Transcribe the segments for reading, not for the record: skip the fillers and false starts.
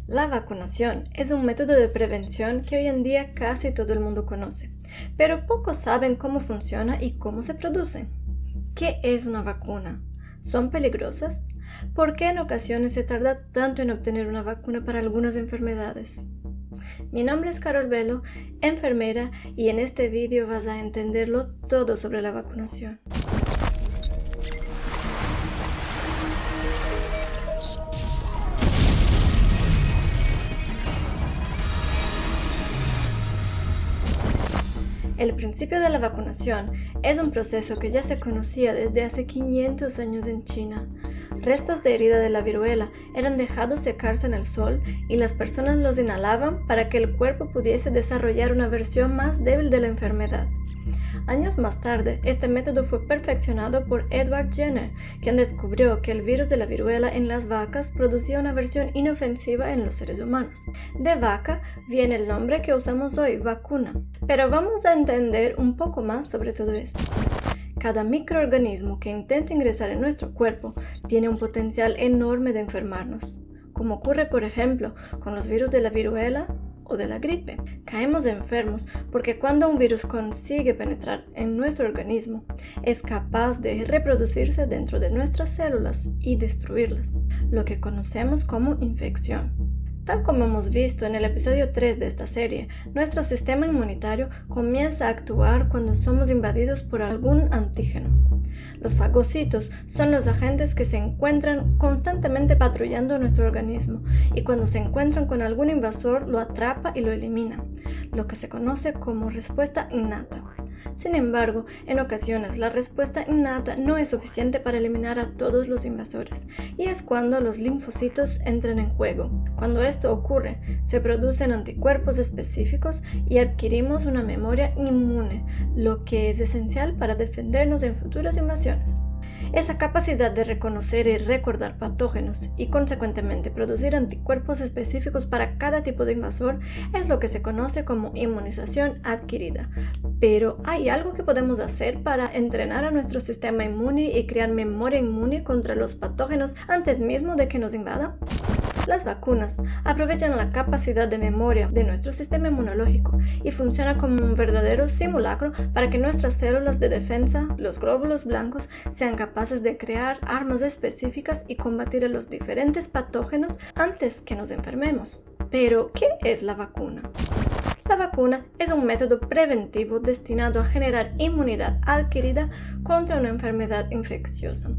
La vacunación es un método de prevención que hoy en día casi todo el mundo conoce, pero pocos saben cómo funciona y cómo se produce. ¿Qué es una vacuna? ¿Son peligrosas? ¿Por qué en ocasiones se tarda tanto en obtener una vacuna para algunas enfermedades? Mi nombre es Carol Velo, enfermera, y en este vídeo vas a entenderlo todo sobre la vacunación. El principio de la vacunación es un proceso que ya se conocía desde hace 500 años en China. Restos de herida de la viruela eran dejados secarse en el sol y las personas los inhalaban para que el cuerpo pudiese desarrollar una versión más débil de la enfermedad. Años más tarde, este método fue perfeccionado por Edward Jenner, quien descubrió que el virus de la viruela en las vacas producía una versión inofensiva en los seres humanos. De vaca viene el nombre que usamos hoy, vacuna. Pero vamos a entender un poco más sobre todo esto. Cada microorganismo que intenta ingresar en nuestro cuerpo tiene un potencial enorme de enfermarnos, como ocurre por ejemplo con los virus de la viruela o de la gripe. Caemos enfermos porque cuando un virus consigue penetrar en nuestro organismo, es capaz de reproducirse dentro de nuestras células y destruirlas, lo que conocemos como infección. Tal como hemos visto en el episodio 3 de esta serie, nuestro sistema inmunitario comienza a actuar cuando somos invadidos por algún antígeno. Los fagocitos son los agentes que se encuentran constantemente patrullando nuestro organismo y cuando se encuentran con algún invasor lo atrapa y lo elimina, lo que se conoce como respuesta innata. Sin embargo, en ocasiones la respuesta innata no es suficiente para eliminar a todos los invasores y es cuando los linfocitos entran en juego. Cuando esto ocurre, se producen anticuerpos específicos y adquirimos una memoria inmune, lo que es esencial para defendernos en futuras invasiones. Esa capacidad de reconocer y recordar patógenos y consecuentemente producir anticuerpos específicos para cada tipo de invasor es lo que se conoce como inmunización adquirida. Pero ¿hay algo que podemos hacer para entrenar a nuestro sistema inmune y crear memoria inmune contra los patógenos antes mismo de que nos invadan? Las vacunas aprovechan la capacidad de memoria de nuestro sistema inmunológico y funcionan como un verdadero simulacro para que nuestras células de defensa, los glóbulos blancos, sean capaces de crear armas específicas y combatir a los diferentes patógenos antes que nos enfermemos. Pero, ¿qué es la vacuna? La vacuna es un método preventivo destinado a generar inmunidad adquirida contra una enfermedad infecciosa.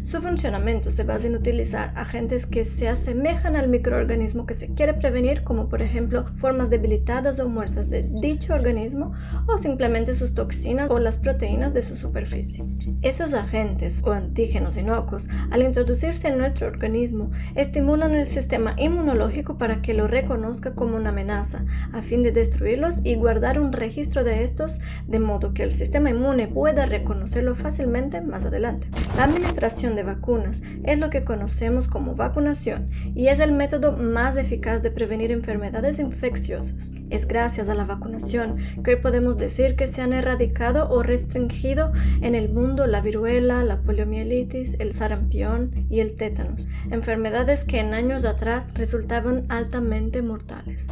Su funcionamiento se basa en utilizar agentes que se asemejan al microorganismo que se quiere prevenir, como por ejemplo formas debilitadas o muertas de dicho organismo o simplemente sus toxinas o las proteínas de su superficie. Esos agentes o antígenos inocuos, al introducirse en nuestro organismo, estimulan el sistema inmunológico para que lo reconozca como una amenaza, a fin de destruirlos y guardar un registro de estos, de modo que el sistema inmune pueda reconocerlo fácilmente más adelante. La administración de vacunas es lo que conocemos como vacunación y es el método más eficaz de prevenir enfermedades infecciosas. Es gracias a la vacunación que hoy podemos decir que se han erradicado o restringido en el mundo la viruela, la poliomielitis, el sarampión y el tétanos, enfermedades que en años atrás resultaban altamente mortales.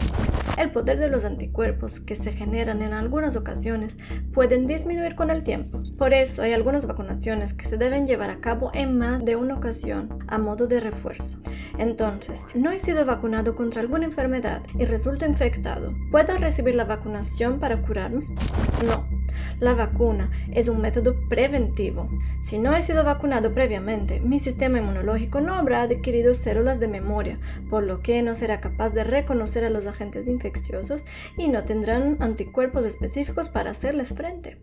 El poder de los anticuerpos que se generan en algunas ocasiones pueden disminuir con el tiempo. Por eso hay algunas vacunaciones que se deben llevar a cabo en más de una ocasión a modo de refuerzo. Entonces, si no he sido vacunado contra alguna enfermedad y resulto infectado, ¿puedo recibir la vacunación para curarme? No. La vacuna es un método preventivo. Si no he sido vacunado previamente, mi sistema inmunológico no habrá adquirido células de memoria, por lo que no será capaz de reconocer a los agentes infecciosos y no tendrán anticuerpos específicos para hacerles frente.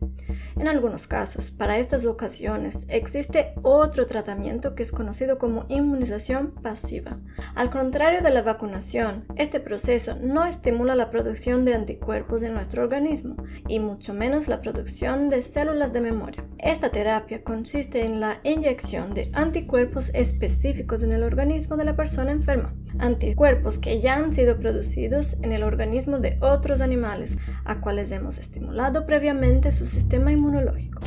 En algunos casos, para estas ocasiones, existe otro tratamiento que es conocido como inmunización pasiva. Al contrario de la vacunación, este proceso no estimula la producción de anticuerpos en nuestro organismo y mucho menos la producción de células de memoria. Esta terapia consiste en la inyección de anticuerpos específicos en el organismo de la persona enferma, anticuerpos que ya han sido producidos en el organismo de otros animales, a cuales hemos estimulado previamente su sistema inmunológico.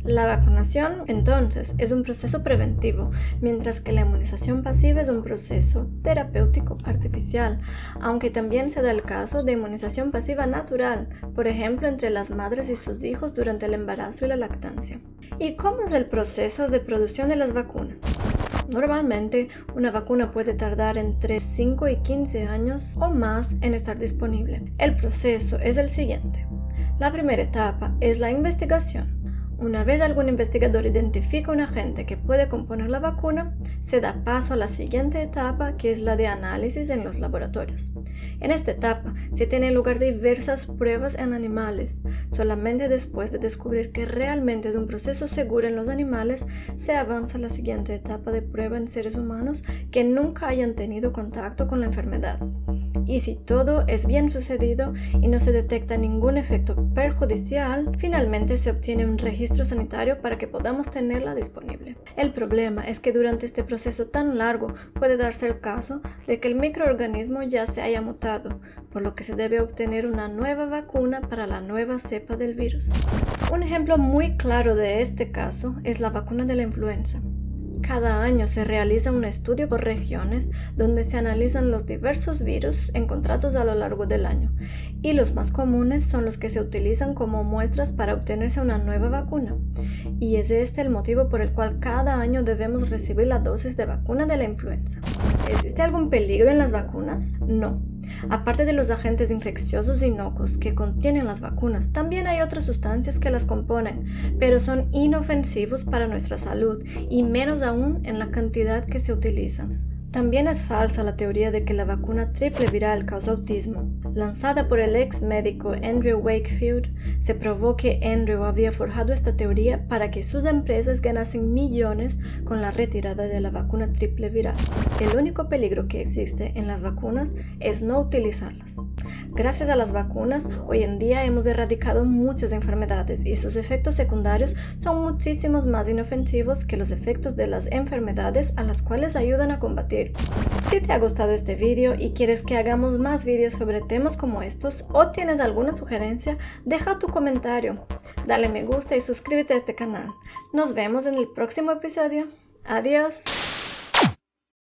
La vacunación, entonces, es un proceso preventivo, mientras que la inmunización pasiva es un proceso terapéutico artificial, aunque también se da el caso de inmunización pasiva natural, por ejemplo, entre las madres y sus hijos durante el embarazo y la lactancia. ¿Y cómo es el proceso de producción de las vacunas? Normalmente, una vacuna puede tardar entre 5 y 15 años o más en estar disponible. El proceso es el siguiente. La primera etapa es la investigación. Una vez algún investigador identifica un agente que puede componer la vacuna, se da paso a la siguiente etapa, que es la de análisis en los laboratorios. En esta etapa se tienen lugar diversas pruebas en animales. Solamente después de descubrir que realmente es un proceso seguro en los animales, se avanza a la siguiente etapa de prueba en seres humanos que nunca hayan tenido contacto con la enfermedad. Y si todo es bien sucedido y no se detecta ningún efecto perjudicial, finalmente se obtiene un registro sanitario para que podamos tenerla disponible. El problema es que durante este proceso tan largo puede darse el caso de que el microorganismo ya se haya mutado, por lo que se debe obtener una nueva vacuna para la nueva cepa del virus. Un ejemplo muy claro de este caso es la vacuna de la influenza. Cada año se realiza un estudio por regiones donde se analizan los diversos virus encontrados a lo largo del año, y los más comunes son los que se utilizan como muestras para obtenerse una nueva vacuna. Y es este el motivo por el cual cada año debemos recibir la dosis de vacuna de la influenza. ¿Existe algún peligro en las vacunas? No. Aparte de los agentes infecciosos inocuos que contienen las vacunas, también hay otras sustancias que las componen, pero son inofensivos para nuestra salud y menos aún en la cantidad que se utilizan. También es falsa la teoría de que la vacuna triple viral causa autismo. Lanzada por el ex médico Andrew Wakefield, se probó que Andrew había forjado esta teoría para que sus empresas ganasen millones con la retirada de la vacuna triple viral. El único peligro que existe en las vacunas es no utilizarlas. Gracias a las vacunas, hoy en día hemos erradicado muchas enfermedades y sus efectos secundarios son muchísimos más inofensivos que los efectos de las enfermedades a las cuales ayudan a combatir. Si te ha gustado este video y quieres que hagamos más videos sobre temas como estos o tienes alguna sugerencia, deja tu comentario, dale me gusta y suscríbete a este canal. Nos vemos en el próximo episodio. Adiós.